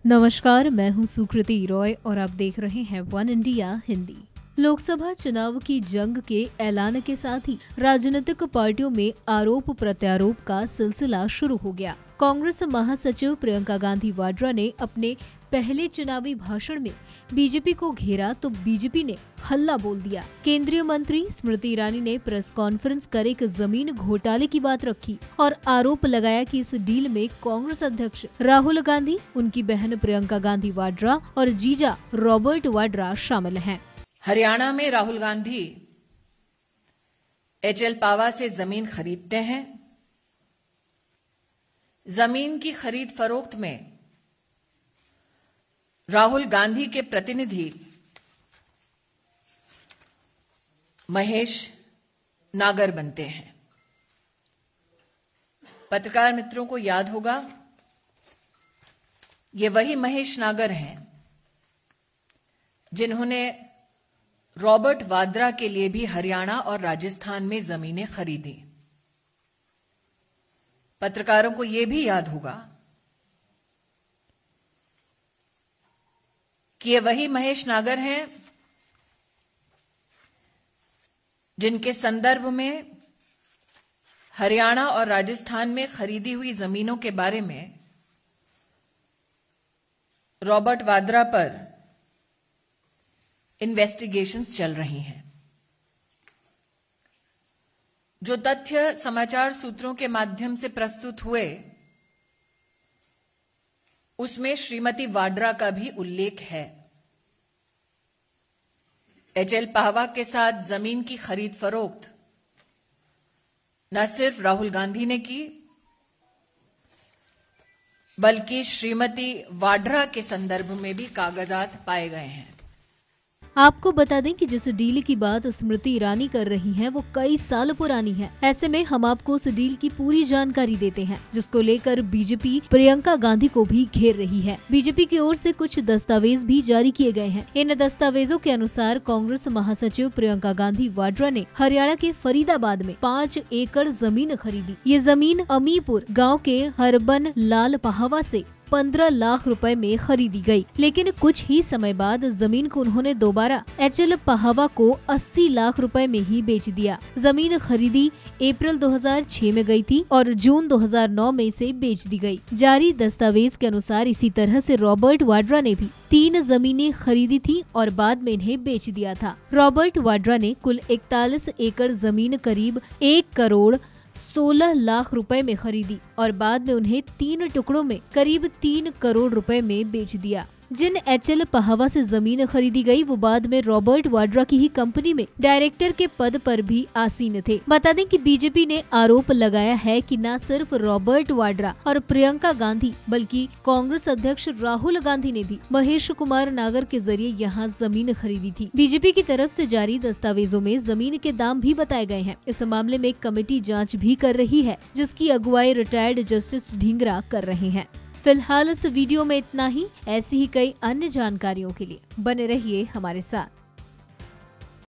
नमस्कार, मैं हूं सुकृति रॉय और आप देख रहे हैं वन इंडिया हिंदी। लोकसभा चुनाव की जंग के ऐलान के साथ ही राजनीतिक पार्टियों में आरोप प्रत्यारोप का सिलसिला शुरू हो गया। कांग्रेस महासचिव प्रियंका गांधी वाड्रा ने अपने पहले चुनावी भाषण में बीजेपी को घेरा तो बीजेपी ने हल्ला बोल दिया। केंद्रीय मंत्री स्मृति ईरानी ने प्रेस कॉन्फ्रेंस कर एक जमीन घोटाले की बात रखी और आरोप लगाया कि इस डील में कांग्रेस अध्यक्ष राहुल गांधी, उनकी बहन प्रियंका गांधी वाड्रा और जीजा रॉबर्ट वाड्रा शामिल हैं। हरियाणा में राहुल गांधी एचएल पावा से जमीन खरीदते हैं। जमीन की खरीद फरोख्त में राहुल गांधी के प्रतिनिधि महेश नागर बनते हैं। पत्रकार मित्रों को याद होगा, ये वही महेश नागर हैं जिन्होंने रॉबर्ट वाड्रा के लिए भी हरियाणा और राजस्थान में जमीनें खरीदी। पत्रकारों को यह भी याद होगा कि ये वही महेश नागर हैं जिनके संदर्भ में हरियाणा और राजस्थान में खरीदी हुई जमीनों के बारे में रॉबर्ट वाड्रा पर इन्वेस्टिगेशंस चल रही हैं। जो तथ्य समाचार सूत्रों के माध्यम से प्रस्तुत हुए, उसमें श्रीमती वाड्रा का भी उल्लेख है। एचएल पावा के साथ जमीन की खरीद फरोख्त न सिर्फ राहुल गांधी ने की, बल्कि श्रीमती वाड्रा के संदर्भ में भी कागजात पाए गए हैं। आपको बता दें कि जिस डील की बात स्मृति ईरानी कर रही हैं, वो कई साल पुरानी है। ऐसे में हम आपको उस डील की पूरी जानकारी देते हैं, जिसको लेकर बीजेपी प्रियंका गांधी को भी घेर रही है। बीजेपी की ओर से कुछ दस्तावेज भी जारी किए गए हैं। इन दस्तावेजों के अनुसार कांग्रेस महासचिव प्रियंका गांधी वाड्रा ने हरियाणा के फरीदाबाद में 5 एकड़ जमीन खरीदी। ये जमीन अमीपुर गाँव के हरबन लाल पहावा से 15 लाख रुपए में खरीदी गई, लेकिन कुछ ही समय बाद जमीन को उन्होंने दोबारा एचएल पहावा को 80 लाख रुपए में ही बेच दिया। जमीन खरीदी अप्रैल 2006 में गई थी और जून 2009 में इसे बेच दी गई। जारी दस्तावेज के अनुसार इसी तरह से रॉबर्ट वाड्रा ने भी 3 जमीनें खरीदी थी और बाद में इन्हें बेच दिया था। रॉबर्ट वाड्रा ने कुल 41 एकड़ जमीन करीब 1 करोड़ 16 लाख रुपए में खरीदी और बाद में उन्हें 3 टुकड़ों में करीब 3 करोड़ रुपए में बेच दिया। जिन एचएल पहावा से जमीन खरीदी गई, वो बाद में रॉबर्ट वाड्रा की ही कंपनी में डायरेक्टर के पद पर भी आसीन थे। बता दें कि बीजेपी ने आरोप लगाया है कि न सिर्फ रॉबर्ट वाड्रा और प्रियंका गांधी, बल्कि कांग्रेस अध्यक्ष राहुल गांधी ने भी महेश कुमार नागर के जरिए यहाँ जमीन खरीदी थी। बीजेपी की तरफ से जारी दस्तावेजों में जमीन के दाम भी बताए गए हैं। इस मामले में एक कमेटी जाँच भी कर रही है, जिसकी अगुवाई रिटायर्ड जस्टिस ढींगरा कर रहे हैं। फिलहाल इस वीडियो में इतना ही। ऐसी ही कई अन्य जानकारियों के लिए बने रहिए हमारे साथ।